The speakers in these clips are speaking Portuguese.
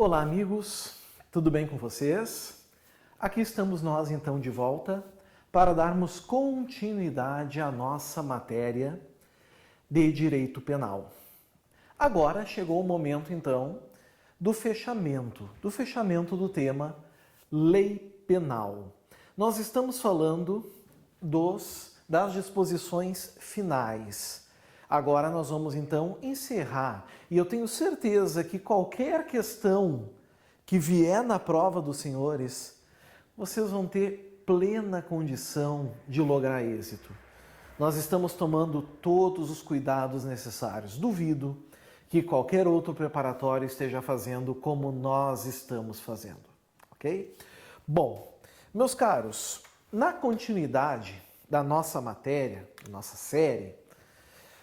Olá, amigos, tudo bem com vocês? Aqui estamos nós então de volta para darmos continuidade à nossa matéria de direito penal. Agora chegou o momento então do fechamento do tema lei penal. Nós estamos falando das disposições finais. Agora nós vamos então encerrar, e eu tenho certeza que qualquer questão que vier na prova dos senhores, vocês vão ter plena condição de lograr êxito. Nós estamos tomando todos os cuidados necessários. Duvido que qualquer outro preparatório esteja fazendo como nós estamos fazendo, ok? Bom, meus caros, na continuidade da nossa matéria, nossa série,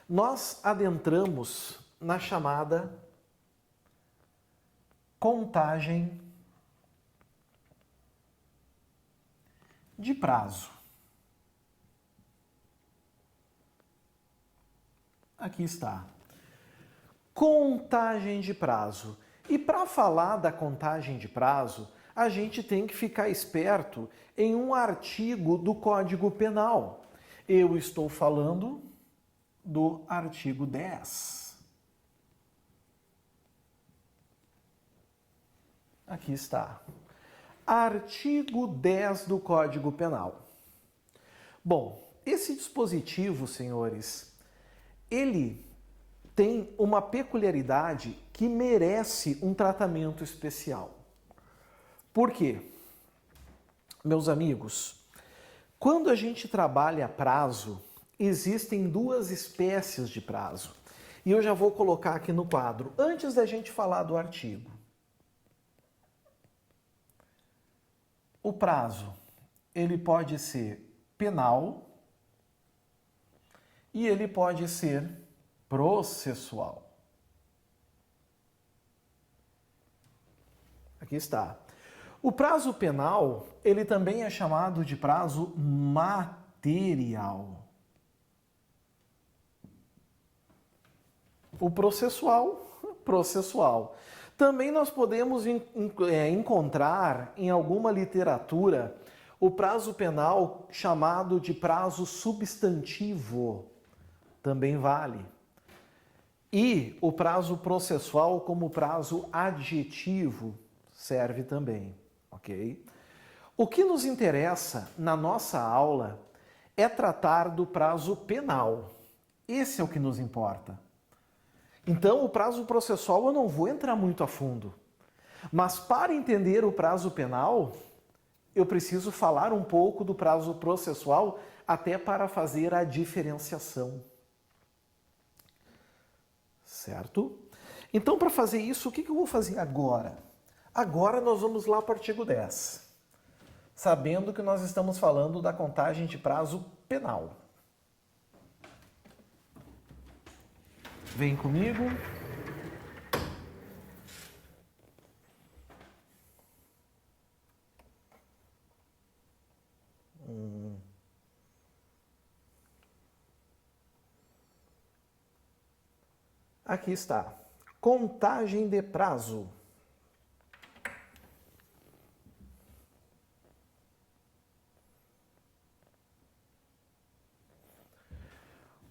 nós adentramos na chamada contagem de prazo. Aqui está. Contagem de prazo. E para falar da contagem de prazo, a gente tem que ficar esperto em um artigo do Código Penal. Eu estou falando do artigo 10. Aqui está. Artigo 10 do Código Penal. Bom, esse dispositivo, senhores, ele tem uma peculiaridade que merece um tratamento especial. Por quê? Meus amigos, quando a gente trabalha prazo, existem duas espécies de prazo. E eu já vou colocar aqui no quadro, antes da gente falar do artigo. O prazo, ele pode ser penal e ele pode ser processual. Aqui está. O prazo penal, ele também é chamado de prazo material. O processual. Também nós podemos encontrar em alguma literatura o prazo penal chamado de prazo substantivo. Também vale. E o prazo processual como prazo adjetivo serve também, ok? O que nos interessa na nossa aula é tratar do prazo penal. Esse é o que nos importa. Então, o prazo processual eu não vou entrar muito a fundo. Mas para entender o prazo penal, eu preciso falar um pouco do prazo processual até para fazer a diferenciação. Certo? Então, para fazer isso, o que eu vou fazer agora? Agora nós vamos lá para o artigo 10, sabendo que nós estamos falando da contagem de prazo penal. Vem comigo. Aqui está. Contagem de prazo.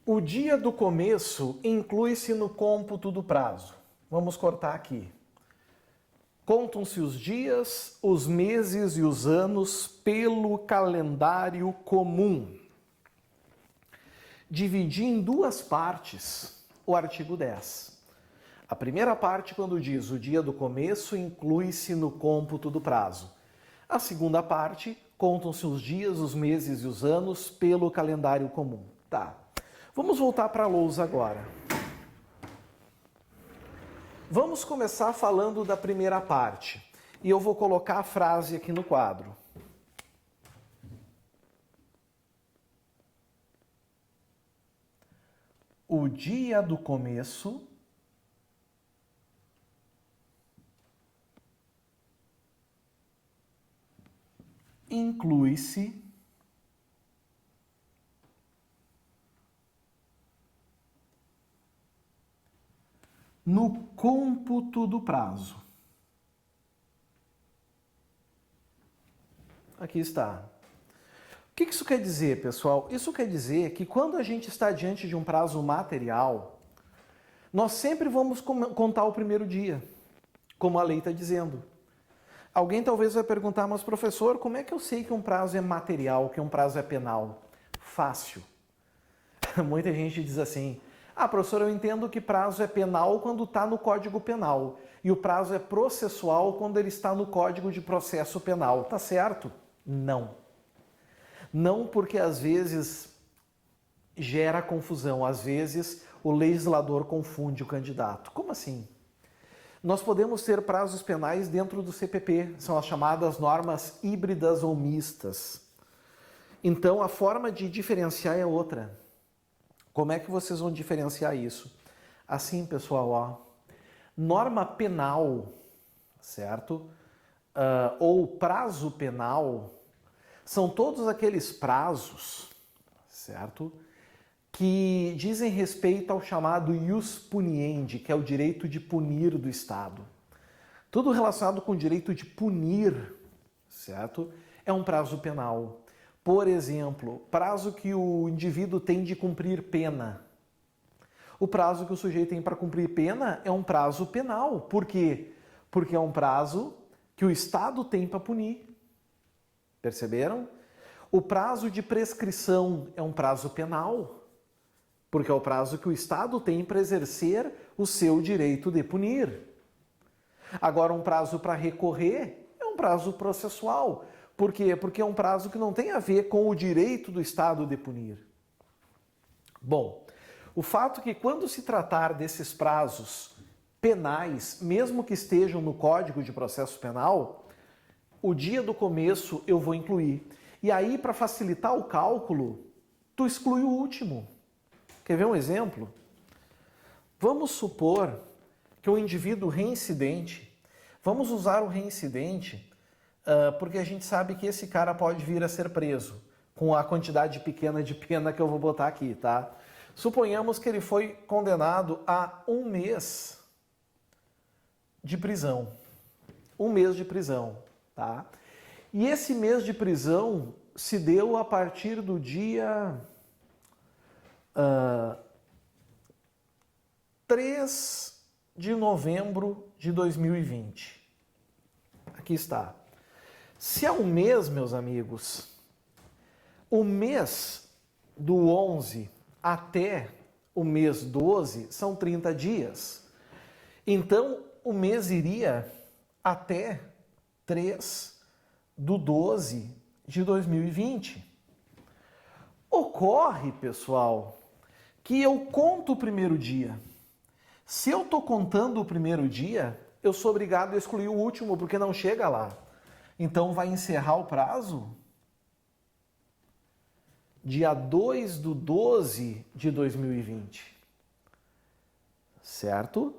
O dia do começo inclui-se no cômputo do prazo. Vamos cortar aqui. Contam-se os dias, os meses e os anos pelo calendário comum. Dividi em duas partes o artigo 10. A primeira parte, quando diz o dia do começo, inclui-se no cômputo do prazo. A segunda parte, contam-se os dias, os meses e os anos pelo calendário comum. Tá. Vamos voltar para a lousa agora. Vamos começar falando da primeira parte. E eu vou colocar a frase aqui no quadro. O dia do começo inclui-se no cômputo do prazo. Aqui está. O que isso quer dizer, pessoal? Isso quer dizer que quando a gente está diante de um prazo material, nós sempre vamos contar o primeiro dia, como a lei está dizendo. Alguém talvez vai perguntar, mas professor, como é que eu sei que um prazo é material, que um prazo é penal? Fácil. Muita gente diz assim, professor, eu entendo que prazo é penal quando está no Código Penal e o prazo é processual quando ele está no Código de Processo Penal. Tá certo? Não. Não, porque às vezes gera confusão, às vezes o legislador confunde o candidato. Como assim? Nós podemos ter prazos penais dentro do CPP, são as chamadas normas híbridas ou mistas. Então, a forma de diferenciar é outra. Como é que vocês vão diferenciar isso? Assim, pessoal, ó, norma penal, certo? Ou prazo penal, são todos aqueles prazos, certo? Que dizem respeito ao chamado ius puniendi, que é o direito de punir do Estado. Tudo relacionado com o direito de punir, certo? É um prazo penal. Por exemplo, prazo que o indivíduo tem de cumprir pena. O prazo que o sujeito tem para cumprir pena é um prazo penal. Por quê? Porque é um prazo que o Estado tem para punir. Perceberam? O prazo de prescrição é um prazo penal. Porque é o prazo que o Estado tem para exercer o seu direito de punir. Agora, um prazo para recorrer é um prazo processual. Por quê? Porque é um prazo que não tem a ver com o direito do Estado de punir. Bom, o fato é que quando se tratar desses prazos penais, mesmo que estejam no Código de Processo Penal, o dia do começo eu vou incluir. E aí, para facilitar o cálculo, tu exclui o último. Quer ver um exemplo? Vamos supor que um indivíduo reincidente, vamos usar o reincidente porque a gente sabe que esse cara pode vir a ser preso com a quantidade pequena de pena que eu vou botar aqui, tá? Suponhamos que ele foi condenado a 1 mês de prisão. 1 mês de prisão, tá? E esse mês de prisão se deu a partir do dia 3 de novembro de 2020. Aqui está. Se é um mês, meus amigos, o mês do 11 até o mês 12 são 30 dias. Então, o mês iria até 3 do 12 de 2020. Ocorre, pessoal, que eu conto o primeiro dia. Se eu estou contando o primeiro dia, eu sou obrigado a excluir o último, porque não chega lá. Então, vai encerrar o prazo dia 2 do 12 de 2020. Certo?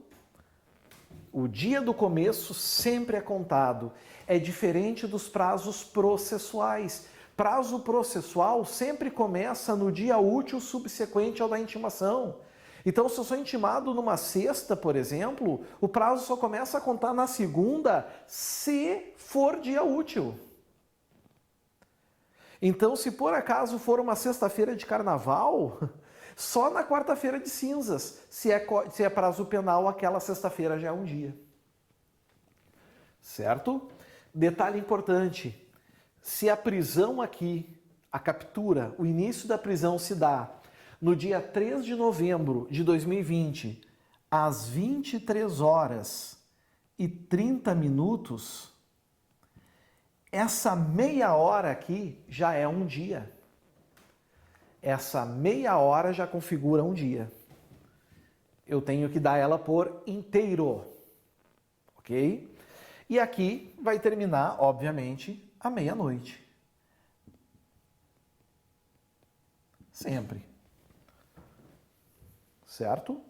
O dia do começo sempre é contado. É diferente dos prazos processuais. Prazo processual sempre começa no dia útil subsequente ao da intimação. Então, se eu sou intimado numa sexta, por exemplo, o prazo só começa a contar na segunda, se for dia útil. Então, se por acaso for uma sexta-feira de carnaval, só na quarta-feira de cinzas, se é prazo penal, aquela sexta-feira já é um dia. Certo? Detalhe importante, se a prisão aqui, a captura, o início da prisão se dá no dia 3 de novembro de 2020, às 23 horas e 30 minutos, essa meia hora aqui já é um dia. Essa meia hora já configura um dia. Eu tenho que dar ela por inteiro, ok? E aqui vai terminar, obviamente, à meia-noite. Sempre. Certo?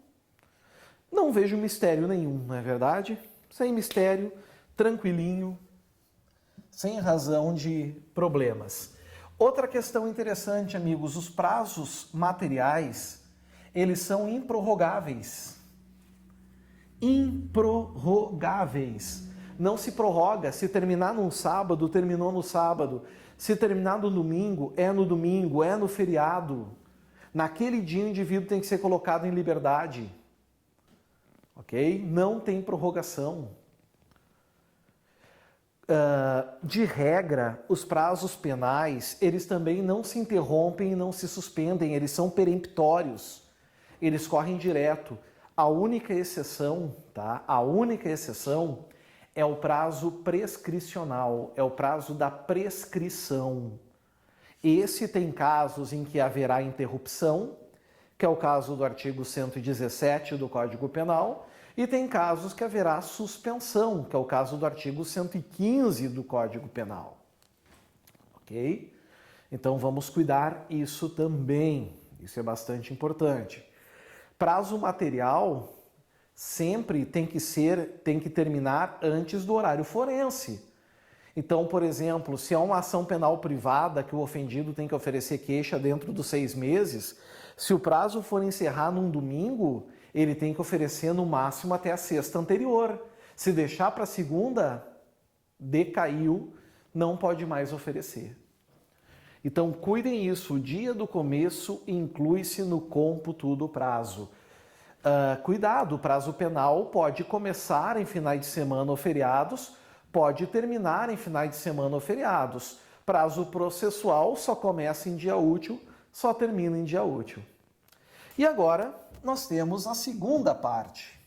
Não vejo mistério nenhum, não é verdade? Sem mistério, tranquilinho, sem razão de problemas. Outra questão interessante, amigos, os prazos materiais, eles são improrrogáveis. Improrrogáveis. não se prorroga. Se terminar num sábado, terminou no sábado. Se terminar no domingo, é no feriado. Naquele dia o indivíduo tem que ser colocado em liberdade. Ok? Não tem prorrogação. De regra, os prazos penais, eles também não se interrompem e não se suspendem, eles são peremptórios. Eles correm direto. A única exceção, tá? A única exceção é o prazo prescricional, é o prazo da prescrição. Esse tem casos em que haverá interrupção, que é o caso do artigo 117 do Código Penal, e tem casos que haverá suspensão, que é o caso do artigo 115 do Código Penal. Ok? Então vamos cuidar isso também, isso é bastante importante. Prazo material sempre tem que terminar antes do horário forense. Então, por exemplo, se é uma ação penal privada que o ofendido tem que oferecer queixa dentro dos 6 meses, se o prazo for encerrar num domingo, ele tem que oferecer no máximo até a sexta anterior. Se deixar para a segunda, decaiu, não pode mais oferecer. Então, cuidem isso, o dia do começo inclui-se no cômputo do prazo. Cuidado, o prazo penal pode começar em finais de semana ou feriados, pode terminar em finais de semana ou feriados. Prazo processual só começa em dia útil, só termina em dia útil. E agora nós temos a segunda parte.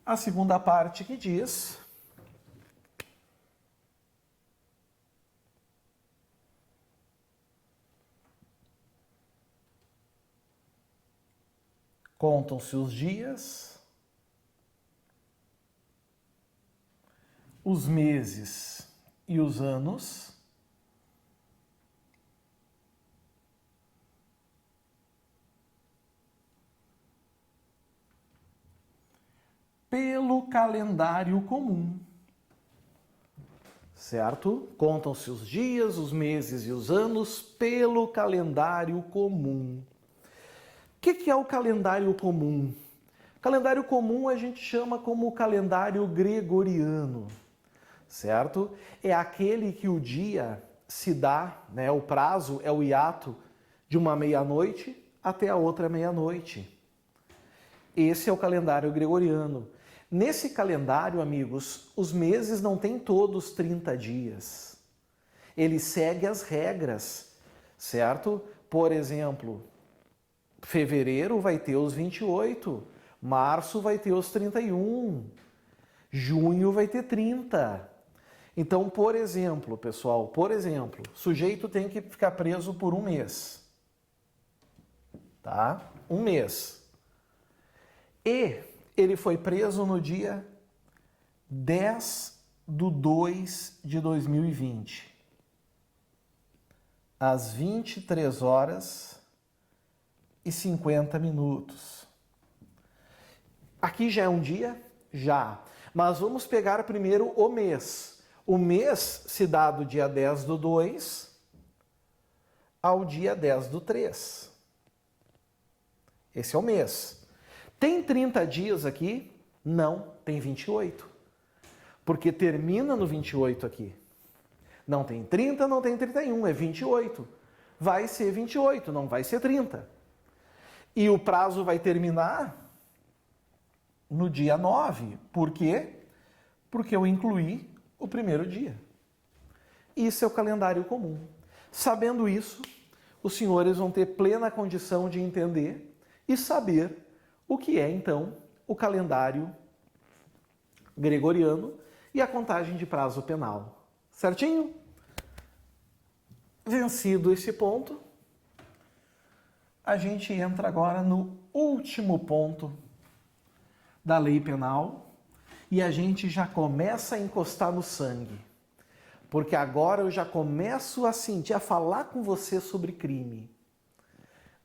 A segunda parte que diz: contam-se os dias, os meses e os anos pelo calendário comum. Certo? Contam-se os dias, os meses e os anos pelo calendário comum. O que é o calendário comum? O calendário comum a gente chama como o calendário gregoriano, certo? É aquele que o dia se dá, né? O prazo é o hiato de uma meia-noite até a outra meia-noite. Esse é o calendário gregoriano. Nesse calendário, amigos, os meses não têm todos 30 dias. Ele segue as regras, certo? Por exemplo, fevereiro vai ter os 28, março vai ter os 31, junho vai ter 30. Então, por exemplo, pessoal, o sujeito tem que ficar preso por um mês. Tá? Um mês. E ele foi preso no dia 10/2/2020, às 23h50. Aqui já é um dia? Já. Mas vamos pegar primeiro o mês. O mês se dá do dia 10/2 ao dia 10/3. Esse é o mês. Tem 30 dias aqui? Não, tem 28. Porque termina no 28 aqui. Não tem 30, não tem 31, é 28. Vai ser 28, não vai ser 30. E o prazo vai terminar no dia 9. Por quê? Porque eu incluí o primeiro dia. Isso é o calendário comum. Sabendo isso, os senhores vão ter plena condição de entender e saber o que é, então, o calendário gregoriano e a contagem de prazo penal. Certinho? Vencido esse ponto, a gente entra agora no último ponto da lei penal e a gente já começa a encostar no sangue. Porque agora eu já começo a sentir, a falar com você sobre crime.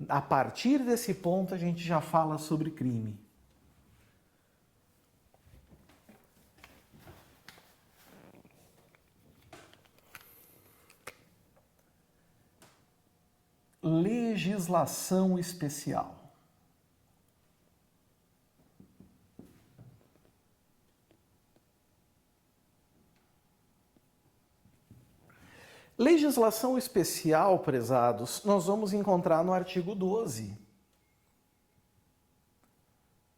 A partir desse ponto a gente já fala sobre crime. Legislação especial. legislação especial, prezados, nós vamos encontrar no artigo 12.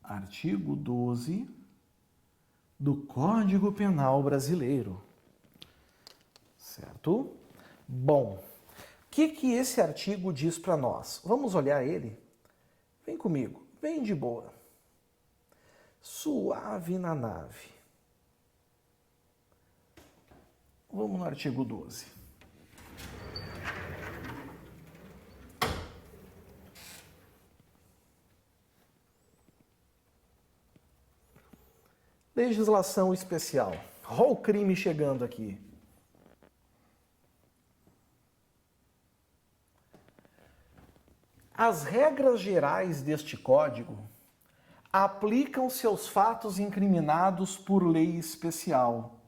Artigo 12 do Código Penal Brasileiro. Certo? Bom, o que esse artigo diz para nós? Vamos olhar ele? Vem comigo, vem de boa. Suave na nave. Vamos no artigo 12. Legislação especial. Olha o crime chegando aqui. As regras gerais deste Código aplicam-se aos fatos incriminados por lei especial.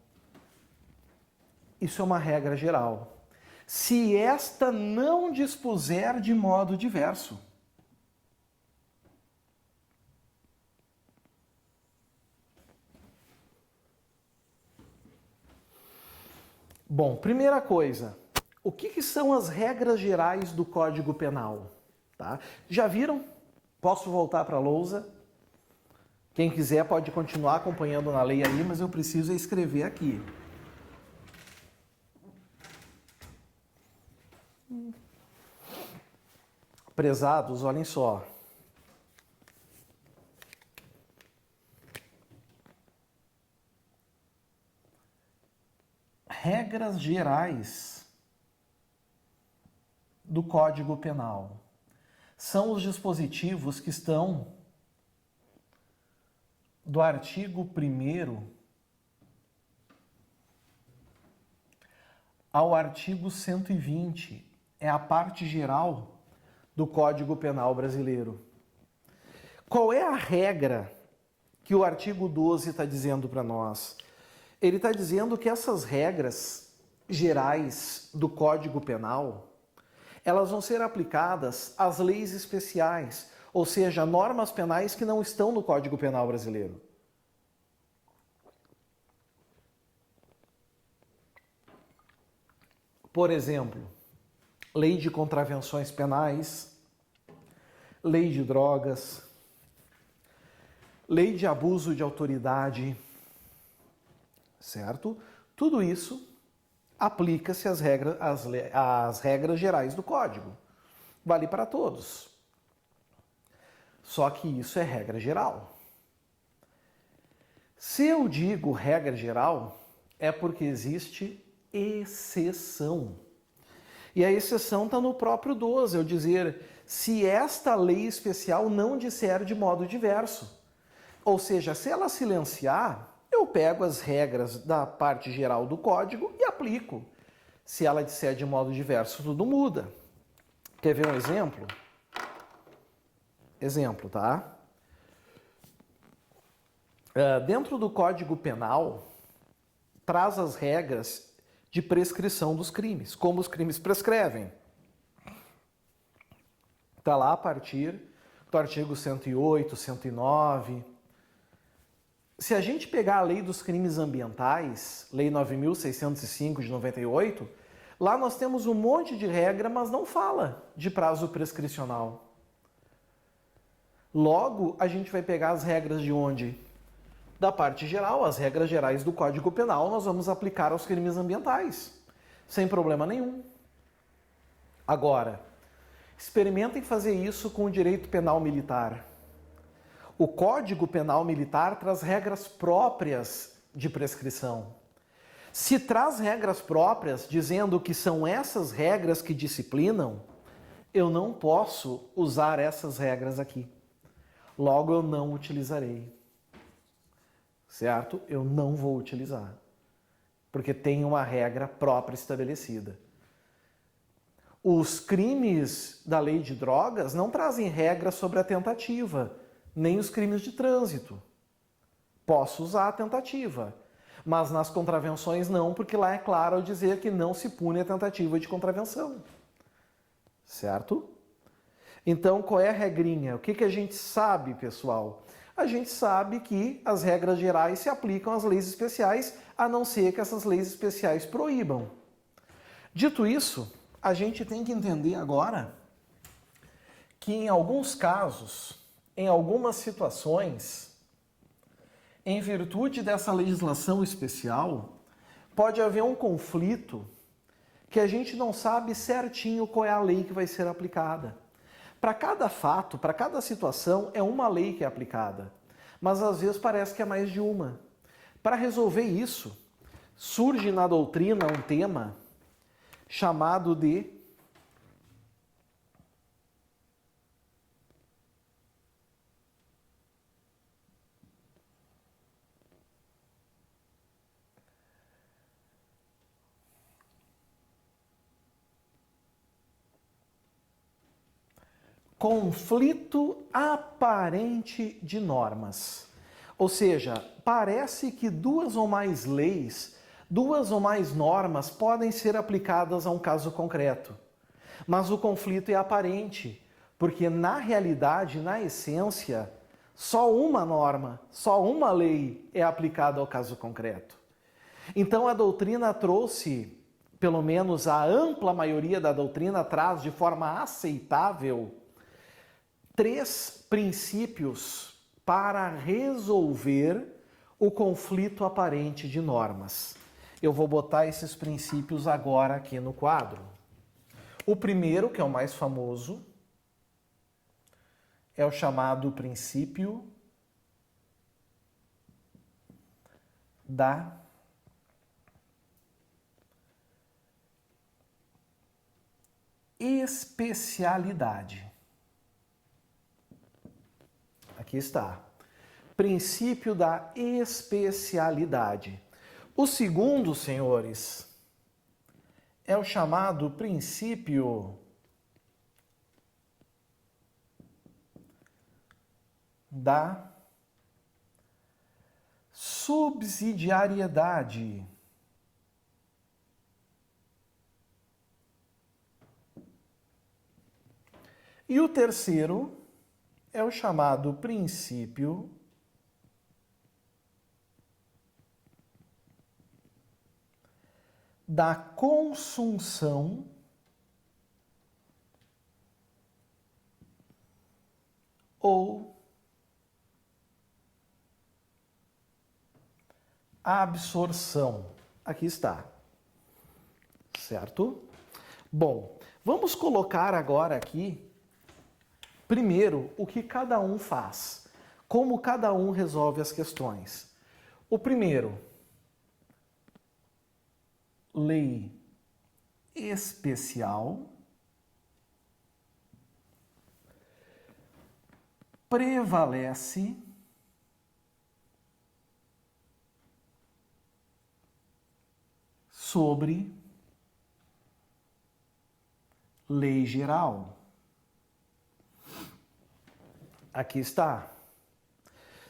Isso é uma regra geral. Se esta não dispuser de modo diverso. Bom, primeira coisa, o que são as regras gerais do Código Penal? Tá? Já viram? Posso voltar para a lousa? Quem quiser pode continuar acompanhando na lei aí, mas eu preciso escrever aqui. Prezados, olhem só. Regras gerais do Código Penal são os dispositivos que estão do artigo 1º ao artigo 120. É a parte geral do Código Penal brasileiro. Qual é a regra que o artigo 12 está dizendo para nós? Ele está dizendo que essas regras gerais do Código Penal, elas vão ser aplicadas às leis especiais, ou seja, normas penais que não estão no Código Penal brasileiro. Por exemplo, lei de contravenções penais, lei de drogas, lei de abuso de autoridade, certo? Tudo isso aplica-se às regras gerais do Código. Vale para todos. Só que isso é regra geral. Se eu digo regra geral, é porque existe exceção. E a exceção está no próprio 12, eu dizer, se esta lei especial não disser de modo diverso. Ou seja, se ela silenciar, eu pego as regras da parte geral do Código e aplico. Se ela disser de modo diverso, tudo muda. Quer ver um exemplo? Exemplo, tá? Dentro do Código Penal, traz as regras de prescrição dos crimes, como os crimes prescrevem. Está lá a partir do artigo 108, 109. Se a gente pegar a Lei dos Crimes Ambientais, Lei 9.605 de 98, lá nós temos um monte de regra, mas não fala de prazo prescricional. Logo, a gente vai pegar as regras de onde? Da parte geral, as regras gerais do Código Penal, nós vamos aplicar aos crimes ambientais, sem problema nenhum. Agora, experimentem fazer isso com o direito penal militar. O Código Penal Militar traz regras próprias de prescrição. Se traz regras próprias, dizendo que são essas regras que disciplinam, eu não posso usar essas regras aqui. Logo, eu não utilizarei. Certo? Eu não vou utilizar. Porque tem uma regra própria estabelecida. Os crimes da lei de drogas não trazem regra sobre a tentativa, nem os crimes de trânsito. Posso usar a tentativa, mas nas contravenções não, porque lá é claro ao dizer que não se pune a tentativa de contravenção. Certo? Então, qual é a regrinha? O que a gente sabe, pessoal? A gente sabe que as regras gerais se aplicam às leis especiais, a não ser que essas leis especiais proíbam. Dito isso, a gente tem que entender agora que em alguns casos, em algumas situações, em virtude dessa legislação especial, pode haver um conflito que a gente não sabe certinho qual é a lei que vai ser aplicada. Para cada fato, para cada situação, é uma lei que é aplicada, mas às vezes parece que é mais de uma. Para resolver isso, surge na doutrina um tema chamado de conflito aparente de normas. Ou seja, parece que duas ou mais leis, duas ou mais normas podem ser aplicadas a um caso concreto. Mas o conflito é aparente, porque na realidade, na essência, só uma norma, só uma lei é aplicada ao caso concreto. Então a doutrina trouxe, pelo menos a ampla maioria da doutrina traz de forma aceitável, 3 princípios para resolver o conflito aparente de normas. Eu vou botar esses princípios agora aqui no quadro. O primeiro, que é o mais famoso, é o chamado princípio da especialidade. Aqui está. Princípio da especialidade. O segundo, senhores, é o chamado princípio da subsidiariedade. E o terceiro é o chamado princípio da consunção ou absorção. Aqui está. Certo? Bom, vamos colocar agora aqui, primeiro, o que cada um faz. Como cada um resolve as questões. O primeiro, lei especial, prevalece sobre lei geral. Aqui está.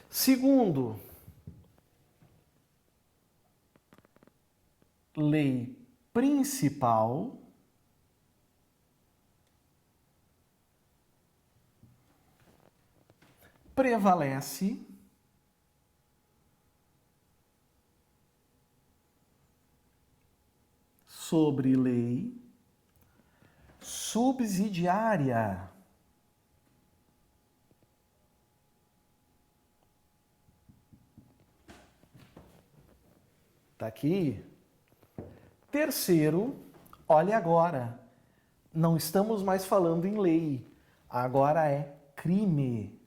Segundo, lei principal prevalece sobre lei subsidiária. Está aqui. Terceiro, olhe agora, não estamos mais falando em lei, agora é crime.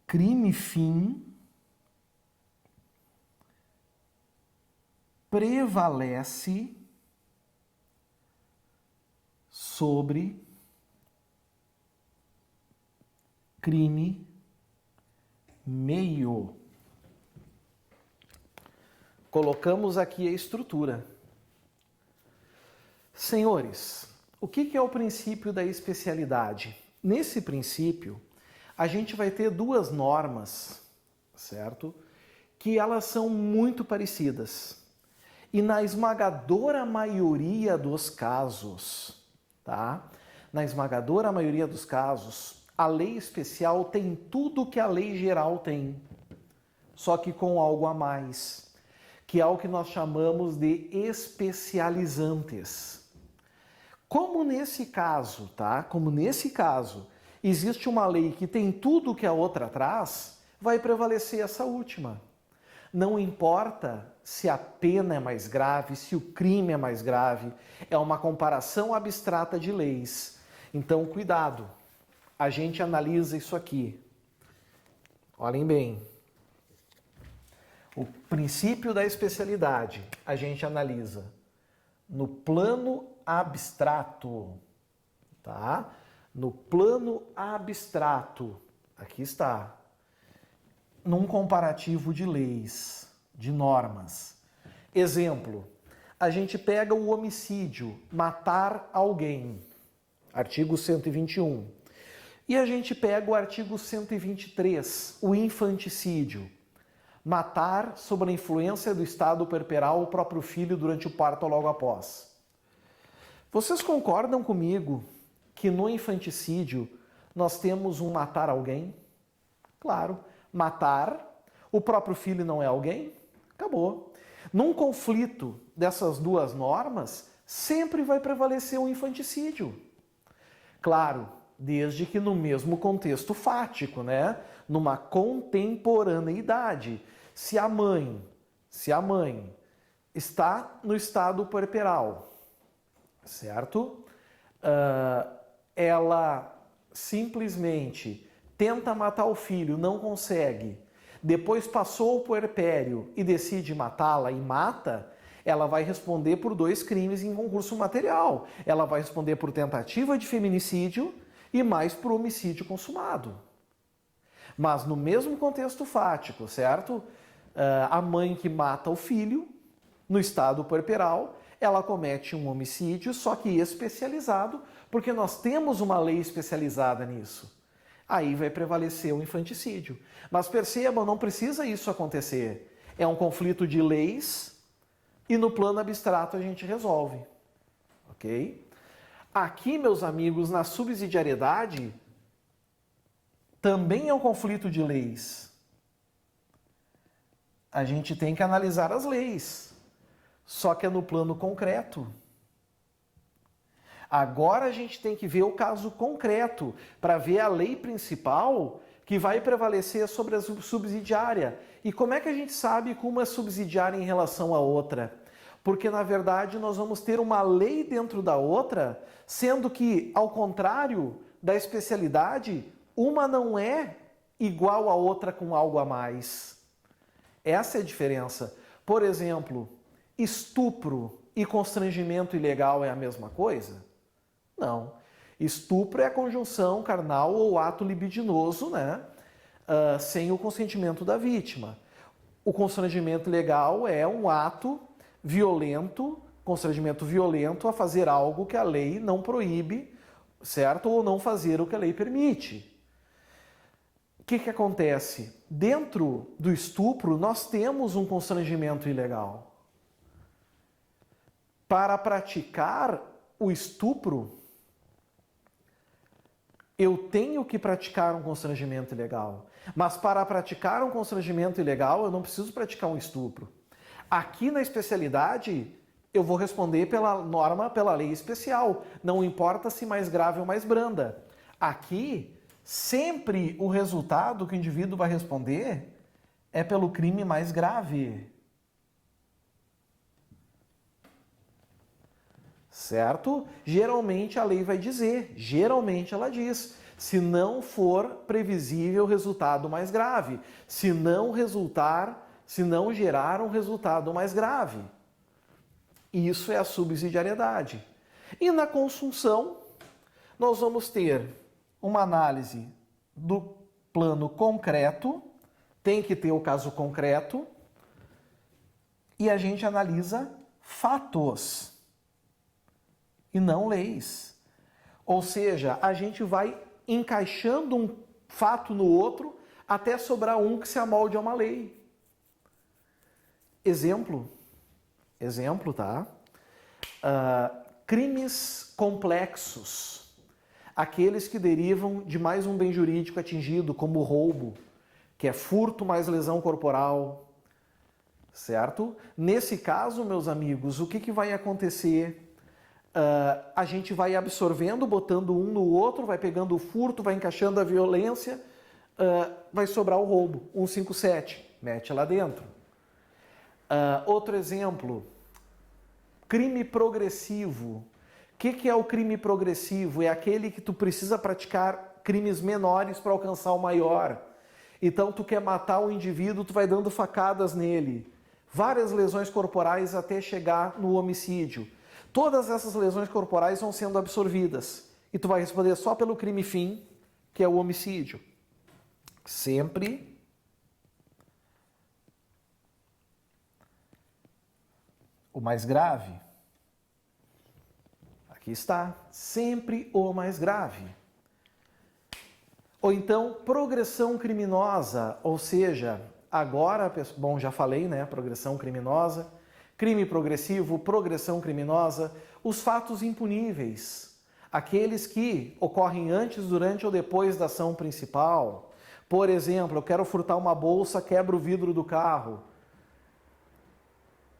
Crime fim prevalece sobre crime meio. Colocamos aqui a estrutura. Senhores, o que é o princípio da especialidade? Nesse princípio, a gente vai ter duas normas, certo? Que elas são muito parecidas. E na esmagadora maioria dos casos, tá? Na esmagadora maioria dos casos, a lei especial tem tudo que a lei geral tem, só que com algo a mais. que é o que nós chamamos de especializantes. Como nesse caso, tá? Como nesse caso, existe uma lei que tem tudo que a outra traz, vai prevalecer essa última. Não importa se a pena é mais grave, se o crime é mais grave, é uma comparação abstrata de leis. Então, cuidado, a gente analisa isso aqui. Olhem bem. O princípio da especialidade, a gente analisa no plano abstrato, tá? No plano abstrato, aqui está, num comparativo de leis, de normas. Exemplo, a gente pega o homicídio, matar alguém, artigo 121. E a gente pega o artigo 123, o infanticídio, matar sob a influência do estado puerperal o próprio filho durante o parto ou logo após. Vocês concordam comigo que no infanticídio nós temos um matar alguém? Claro, matar, o próprio filho não é alguém? Acabou. Num conflito dessas duas normas, sempre vai prevalecer o infanticídio. Claro, desde que no mesmo contexto fático, né? Numa contemporaneidade. Se a mãe está no estado puerperal, certo? Ela simplesmente tenta matar o filho, não consegue, depois passou o puerpério e decide matá-la e mata, ela vai responder por 2 crimes em concurso material. Ela vai responder por tentativa de feminicídio e mais por homicídio consumado. Mas no mesmo contexto fático, certo? A mãe que mata o filho, no estado puerperal, ela comete um homicídio, só que especializado, porque nós temos uma lei especializada nisso. Aí vai prevalecer o infanticídio. Mas percebam, não precisa isso acontecer. É um conflito de leis e no plano abstrato a gente resolve. Ok? Aqui, meus amigos, na subsidiariedade, também é um conflito de leis. A gente tem que analisar as leis, só que é no plano concreto. Agora a gente tem que ver o caso concreto, para ver a lei principal que vai prevalecer sobre a subsidiária. E como é que a gente sabe que uma é subsidiária em relação à outra? Porque, na verdade, nós vamos ter uma lei dentro da outra, sendo que, ao contrário da especialidade, uma não é igual à outra com algo a mais. Essa é a diferença. Por exemplo, estupro e constrangimento ilegal é a mesma coisa? Não. Estupro é a conjunção carnal ou ato libidinoso, né? Sem o consentimento da vítima. O constrangimento ilegal é um ato violento, constrangimento violento a fazer algo que a lei não proíbe, certo? Ou não fazer o que a lei permite. O que acontece? Dentro do estupro, nós temos um constrangimento ilegal. Para praticar o estupro, eu tenho que praticar um constrangimento ilegal. Mas para praticar um constrangimento ilegal, eu não preciso praticar um estupro. Aqui na especialidade, eu vou responder pela norma, pela lei especial. Não importa se mais grave ou mais branda. Aqui, sempre o resultado que o indivíduo vai responder é pelo crime mais grave. Certo? Geralmente a lei vai dizer, geralmente ela diz, se não for previsível o resultado mais grave, se não gerar um resultado mais grave. Isso é a subsidiariedade. E na consunção, nós vamos ter uma análise do plano concreto, tem que ter o caso concreto, e a gente analisa fatos e não leis. Ou seja, a gente vai encaixando um fato no outro até sobrar um que se amolde a uma lei. Exemplo, tá? Crimes complexos. Aqueles que derivam de mais um bem jurídico atingido, como o roubo, que é furto mais lesão corporal, certo? Nesse caso, meus amigos, o que vai acontecer? A gente vai absorvendo, botando um no outro, vai pegando o furto, vai encaixando a violência, vai sobrar o roubo, 157, mete lá dentro. Outro exemplo, crime progressivo. O que é o crime progressivo? É aquele que tu precisa praticar crimes menores para alcançar o maior. Então tu quer matar o indivíduo, tu vai dando facadas nele, várias lesões corporais até chegar no homicídio. Todas essas lesões corporais vão sendo absorvidas e tu vai responder só pelo crime fim, que é o homicídio. Sempre o mais grave. Aqui está, sempre o mais grave. Ou então, progressão criminosa, ou seja, agora, bom, já falei, né, progressão criminosa, crime progressivo, progressão criminosa, os fatos impuníveis, aqueles que ocorrem antes, durante ou depois da ação principal. Por exemplo, eu quero furtar uma bolsa, quebro o vidro do carro.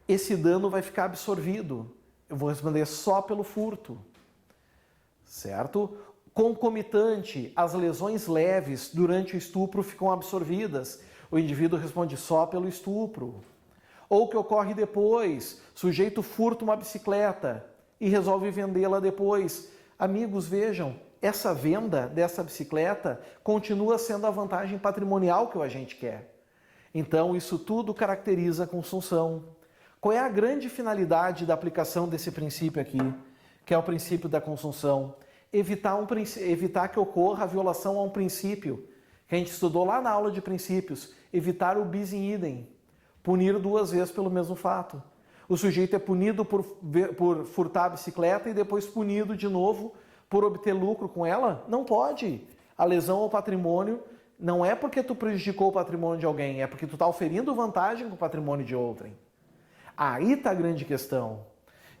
Esse dano vai ficar absorvido. Eu vou responder só pelo furto, certo? Concomitante, as lesões leves durante o estupro ficam absorvidas. O indivíduo responde só pelo estupro. Ou o que ocorre depois, sujeito furta uma bicicleta e resolve vendê-la depois. Amigos, vejam, essa venda dessa bicicleta continua sendo a vantagem patrimonial que o agente quer. Então, isso tudo caracteriza a consunção. Qual é a grande finalidade da aplicação desse princípio aqui, que é o princípio da consunção? Evitar que ocorra a violação a um princípio, que a gente estudou lá na aula de princípios, evitar o bis in idem, punir duas vezes pelo mesmo fato. O sujeito é punido por furtar a bicicleta e depois punido de novo por obter lucro com ela? Não pode. A lesão ao patrimônio não é porque tu prejudicou o patrimônio de alguém, é porque tu está oferindo vantagem com o patrimônio de outrem. Aí está a grande questão.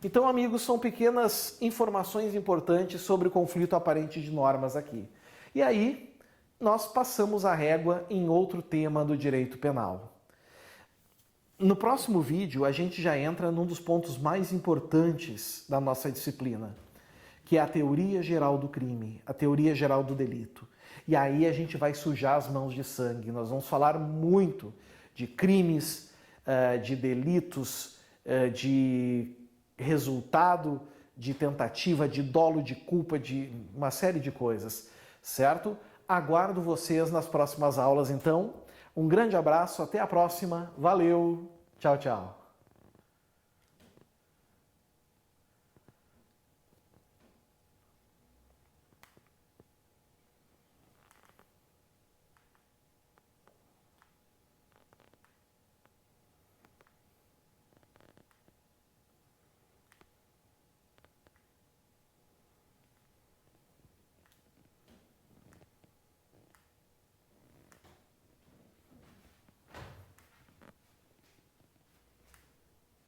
Então, amigos, são pequenas informações importantes sobre o conflito aparente de normas aqui. E aí, nós passamos a régua em outro tema do direito penal. No próximo vídeo, a gente já entra num dos pontos mais importantes da nossa disciplina, que é a teoria geral do crime, a teoria geral do delito. E aí a gente vai sujar as mãos de sangue. Nós vamos falar muito de crimes, de delitos, de resultado, de tentativa, de dolo, de culpa, de uma série de coisas, certo? Aguardo vocês nas próximas aulas, então. Um grande abraço, até a próxima. Valeu, tchau, tchau.